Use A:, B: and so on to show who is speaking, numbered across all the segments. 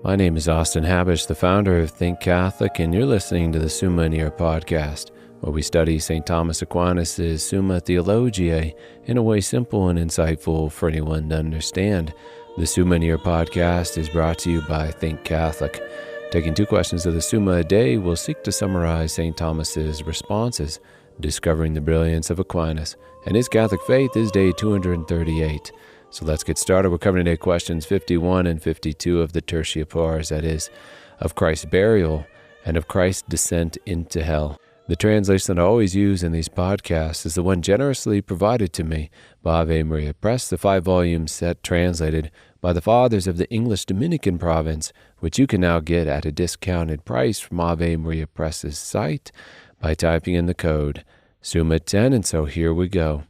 A: My name is Austin Habish, the founder of Think Catholic, and you're listening to the Summa podcast, where we study St. Thomas Aquinas' Summa Theologiae in a way simple and insightful for anyone to understand. The Summa podcast is brought to you by Think Catholic. Taking 2 questions of the Summa a day, we'll seek to summarize St. Thomas's responses, discovering the brilliance of Aquinas and his Catholic faith is day 238. So let's get started. We're covering today questions 51 and 52 of the Tertia Pars, that is, of Christ's burial and of Christ's descent into hell. The translation that I always use in these podcasts is the one generously provided to me by Ave Maria Press, the 5-volume set translated by the Fathers of the English Dominican province, which you can now get at a discounted price from Ave Maria Press's site by typing in the code Summa 10, and so here we go.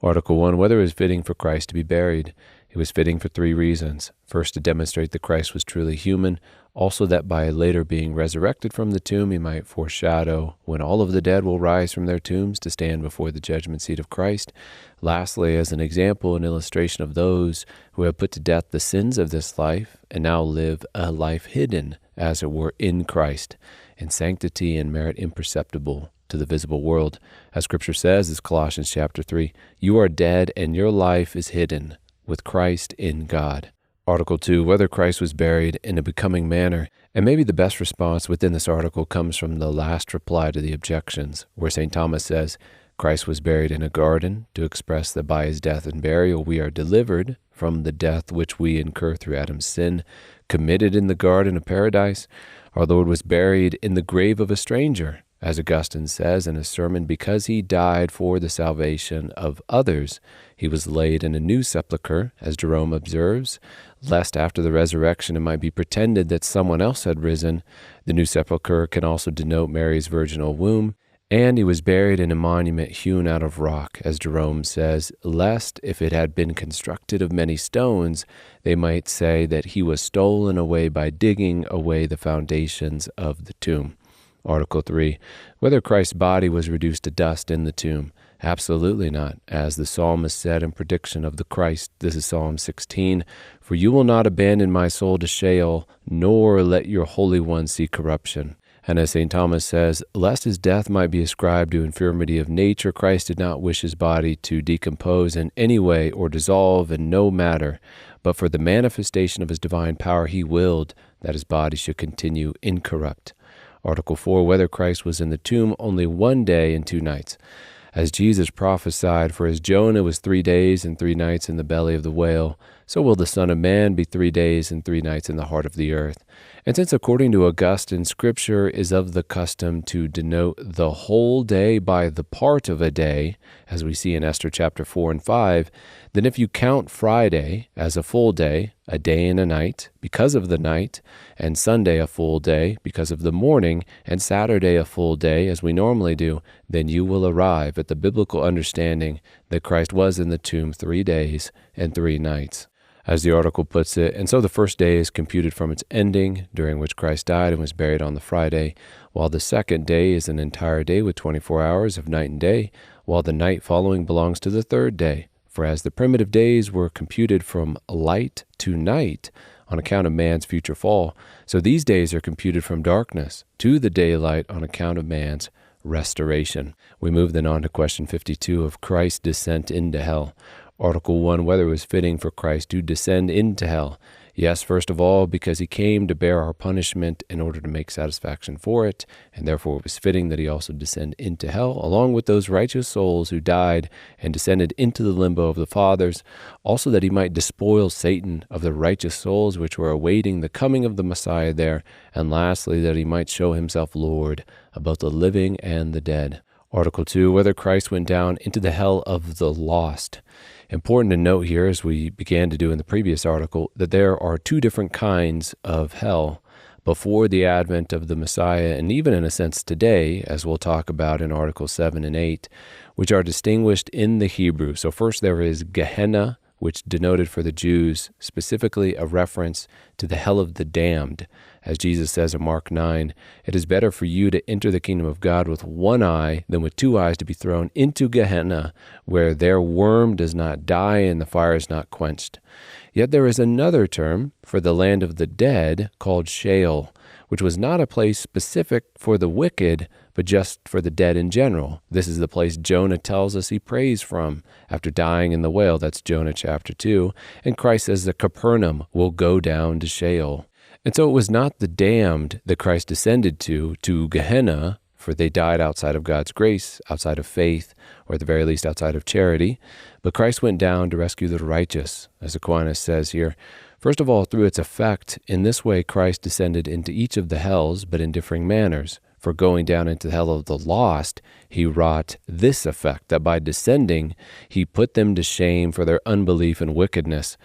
A: Article 1, whether it was fitting for Christ to be buried. It was fitting for 3 reasons. First, to demonstrate that Christ was truly human, also that by later being resurrected from the tomb, he might foreshadow when all of the dead will rise from their tombs to stand before the judgment seat of Christ. Lastly, as an example and illustration of those who have put to death the sins of this life and now live a life hidden, as it were, in Christ, in sanctity and merit imperceptible to the visible world. As Scripture says, as Colossians chapter 3, you are dead and your life is hidden with Christ in God. Article 2, whether Christ was buried in a becoming manner. And maybe the best response within this article comes from the last reply to the objections, where St. Thomas says, Christ was buried in a garden to express that by his death and burial we are delivered from the death which we incur through Adam's sin, committed in the garden of paradise. Our Lord was buried in the grave of a stranger, as Augustine says in his sermon, because he died for the salvation of others. He was laid in a new sepulchre, as Jerome observes, lest after the resurrection it might be pretended that someone else had risen. The new sepulchre can also denote Mary's virginal womb. And he was buried in a monument hewn out of rock, as Jerome says, lest if it had been constructed of many stones, they might say that he was stolen away by digging away the foundations of the tomb. Article 3, whether Christ's body was reduced to dust in the tomb. Absolutely not. As the psalmist said in prediction of the Christ, this is Psalm 16, for you will not abandon my soul to Sheol, nor let your Holy One see corruption. And as St. Thomas says, lest his death might be ascribed to infirmity of nature, Christ did not wish his body to decompose in any way or dissolve in no matter, but for the manifestation of his divine power he willed that his body should continue incorrupt. Article 4, whether Christ was in the tomb only 1 day and 2 nights. As Jesus prophesied, for as Jonah was 3 days and 3 nights in the belly of the whale, so will the Son of Man be 3 days and 3 nights in the heart of the earth. And since according to Augustine, Scripture is of the custom to denote the whole day by the part of a day, as we see in Esther chapter 4 and 5, then if you count Friday as a full day, a day and a night, because of the night, and Sunday a full day, because of the morning, and Saturday a full day, as we normally do, then you will arrive at the biblical understanding that Christ was in the tomb 3 days and 3 nights. As the article puts it, and so the first day is computed from its ending, during which Christ died and was buried on the Friday, while the second day is an entire day with 24 hours of night and day, while the night following belongs to the third day. For as the primitive days were computed from light to night on account of man's future fall, so these days are computed from darkness to the daylight on account of man's restoration. We move then on to question 52 of Christ's descent into hell. Article 1, whether it was fitting for Christ to descend into hell. Yes, first of all, because he came to bear our punishment in order to make satisfaction for it, and therefore it was fitting that he also descend into hell, along with those righteous souls who died and descended into the limbo of the fathers, also that he might despoil Satan of the righteous souls which were awaiting the coming of the Messiah there, and lastly, that he might show himself Lord of both the living and the dead. Article 2, whether Christ went down into the hell of the lost. Important to note here, as we began to do in the previous article, that there are 2 different kinds of hell before the advent of the Messiah, and even in a sense today, as we'll talk about in Articles 7 and 8, which are distinguished in the Hebrew. So first there is Gehenna, which denoted for the Jews specifically a reference to the hell of the damned. As Jesus says in Mark 9, "It is better for you to enter the kingdom of God with one eye than with two eyes to be thrown into Gehenna, where their worm does not die and the fire is not quenched." Yet there is another term for the land of the dead called Sheol, which was not a place specific for the wicked, but just for the dead in general. This is the place Jonah tells us he prays from after dying in the whale. That's Jonah chapter 2. And Christ says that Capernaum will go down to Sheol. And so it was not the damned that Christ descended to Gehenna, for they died outside of God's grace, outside of faith, or at the very least outside of charity. But Christ went down to rescue the righteous, as Aquinas says here. First of all, through its effect, in this way Christ descended into each of the hells, but in differing manners. For going down into the hell of the lost, he wrought this effect, that by descending, he put them to shame for their unbelief and wickedness,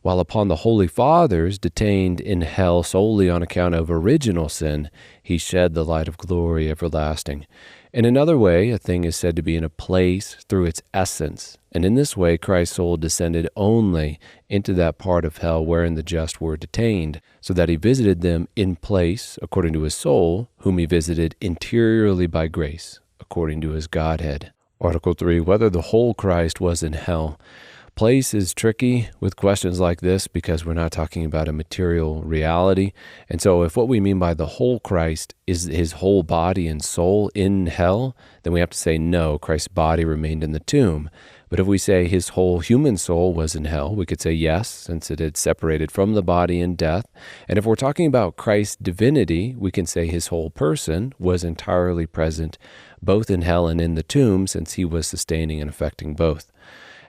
A: while upon the holy fathers detained in hell solely on account of original sin, he shed the light of glory everlasting. In another way, a thing is said to be in a place through its essence, and in this way Christ's soul descended only into that part of hell wherein the just were detained, so that he visited them in place according to his soul, whom he visited interiorly by grace, according to his Godhead. Article 3, whether the whole Christ was in hell. Place is tricky with questions like this because we're not talking about a material reality. And so if what we mean by the whole Christ is his whole body and soul in hell, then we have to say no, Christ's body remained in the tomb. But if we say his whole human soul was in hell, we could say yes, since it had separated from the body in death. And if we're talking about Christ's divinity, we can say his whole person was entirely present, both in hell and in the tomb, since he was sustaining and affecting both.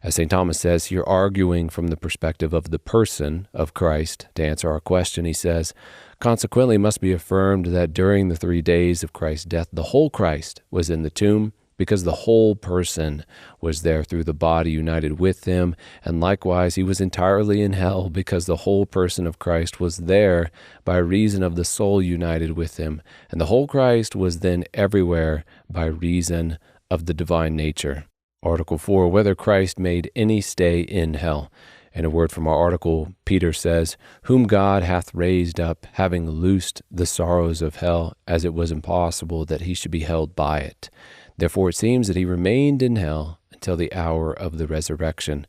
A: As St. Thomas says, you're arguing from the perspective of the person of Christ. To answer our question, he says, consequently, it must be affirmed that during the 3 days of Christ's death, the whole Christ was in the tomb, because the whole person was there through the body united with him, and likewise he was entirely in hell, because the whole person of Christ was there by reason of the soul united with him, and the whole Christ was then everywhere by reason of the divine nature. Article 4, whether Christ made any stay in hell. In a word from our article, Peter says, whom God hath raised up, having loosed the sorrows of hell, as it was impossible that he should be held by it. Therefore it seems that he remained in hell until the hour of the resurrection.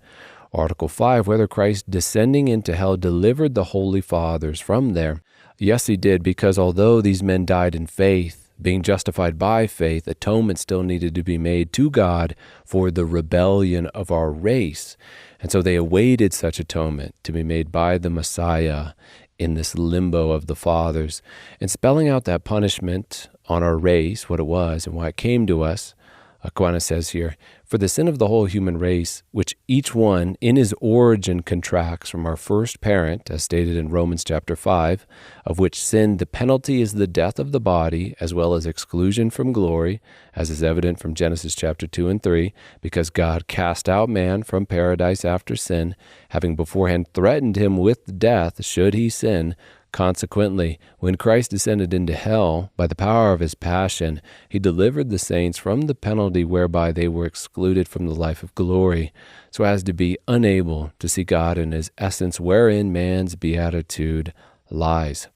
A: Article 5, whether Christ descending into hell delivered the holy fathers from there. Yes, he did, because although these men died in faith, being justified by faith, atonement still needed to be made to God for the rebellion of our race. And so they awaited such atonement to be made by the Messiah in this limbo of the fathers. And spelling out that punishment on our race, what it was and why it came to us, Aquinas says here, for the sin of the whole human race, which each one in his origin contracts from our first parent, as stated in Romans chapter 5, of which sin the penalty is the death of the body, as well as exclusion from glory, as is evident from Genesis chapter 2 and 3, because God cast out man from paradise after sin, having beforehand threatened him with death should he sin. Consequently, when Christ descended into hell by the power of his passion, he delivered the saints from the penalty whereby they were excluded from the life of glory, so as to be unable to see God in his essence, wherein man's beatitude lies.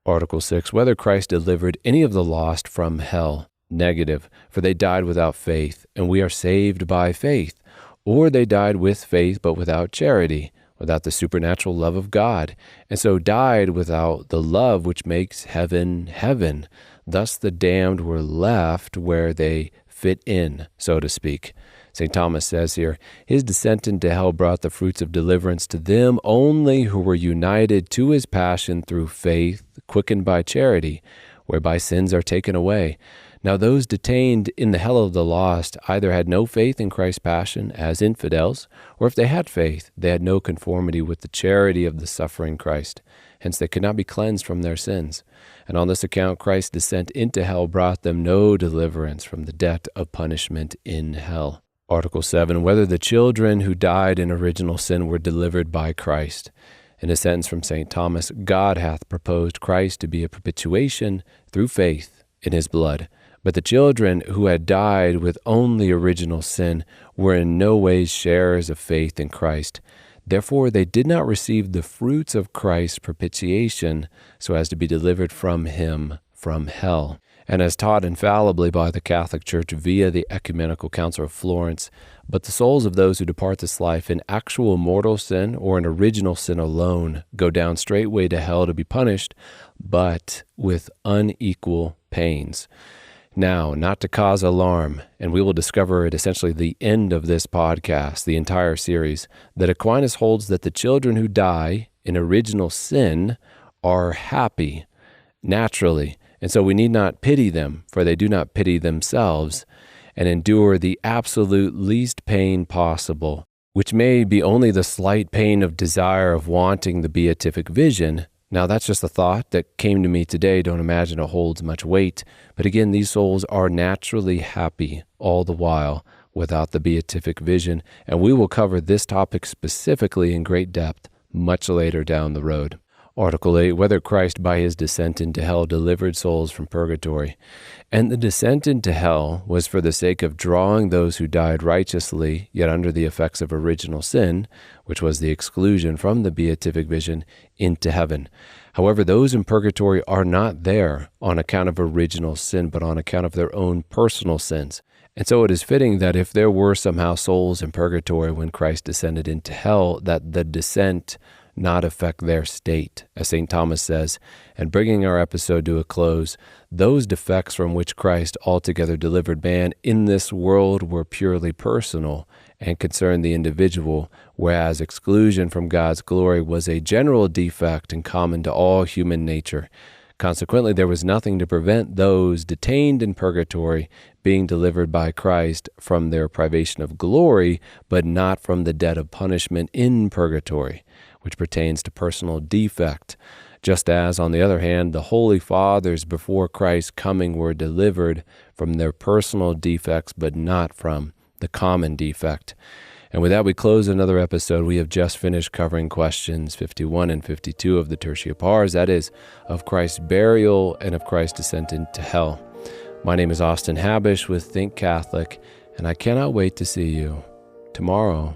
A: Article 6, whether Christ delivered any of the lost from hell. Negative, for they died without faith, and we are saved by faith. Or they died with faith but without charity, without the supernatural love of God, and so died without the love which makes heaven heaven. Thus the damned were left where they fit in, so to speak. St. Thomas says here, his descent into hell brought the fruits of deliverance to them only who were united to his passion through faith, quickened by charity, whereby sins are taken away. Now those detained in the hell of the lost either had no faith in Christ's passion as infidels, or if they had faith, they had no conformity with the charity of the suffering Christ. Hence they could not be cleansed from their sins. And on this account Christ's descent into hell brought them no deliverance from the debt of punishment in hell. Article 7, whether the children who died in original sin were delivered by Christ. In a sentence from St. Thomas, God hath proposed Christ to be a propitiation through faith in his blood. But the children who had died with only original sin were in no ways sharers of faith in Christ. Therefore, they did not receive the fruits of Christ's propitiation so as to be delivered from him from hell. And as taught infallibly by the Catholic Church via the Ecumenical Council of Florence, but the souls of those who depart this life in actual mortal sin or in original sin alone go down straightway to hell to be punished, but with unequal pains. Now, not to cause alarm, and we will discover at essentially the end of this podcast, the entire series, that Aquinas holds that the children who die in original sin are happy naturally, and so we need not pity them, for they do not pity themselves, and endure the absolute least pain possible, which may be only the slight pain of desire of wanting the beatific vision. Now, that's just a thought that came to me today. Don't imagine it holds much weight. But again, these souls are naturally happy all the while without the beatific vision, and we will cover this topic specifically in great depth much later down the road. Article 8, whether Christ by his descent into hell delivered souls from purgatory. And the descent into hell was for the sake of drawing those who died righteously, yet under the effects of original sin, which was the exclusion from the beatific vision, into heaven. However, those in purgatory are not there on account of original sin, but on account of their own personal sins. And so it is fitting that if there were somehow souls in purgatory when Christ descended into hell, that the descent not affect their state, as St. Thomas says. And bringing our episode to a close, those defects from which Christ altogether delivered man in this world were purely personal and concerned the individual, whereas exclusion from God's glory was a general defect and common to all human nature. Consequently, there was nothing to prevent those detained in purgatory being delivered by Christ from their privation of glory, but not from the debt of punishment in purgatory, which pertains to personal defect, just as, on the other hand, the Holy Fathers before Christ's coming were delivered from their personal defects, but not from the common defect. And with that, we close another episode. We have just finished covering questions 51 and 52 of the Tertia Pars, that is, of Christ's burial and of Christ's descent into hell. My name is Austin Habish with Think Catholic, and I cannot wait to see you tomorrow.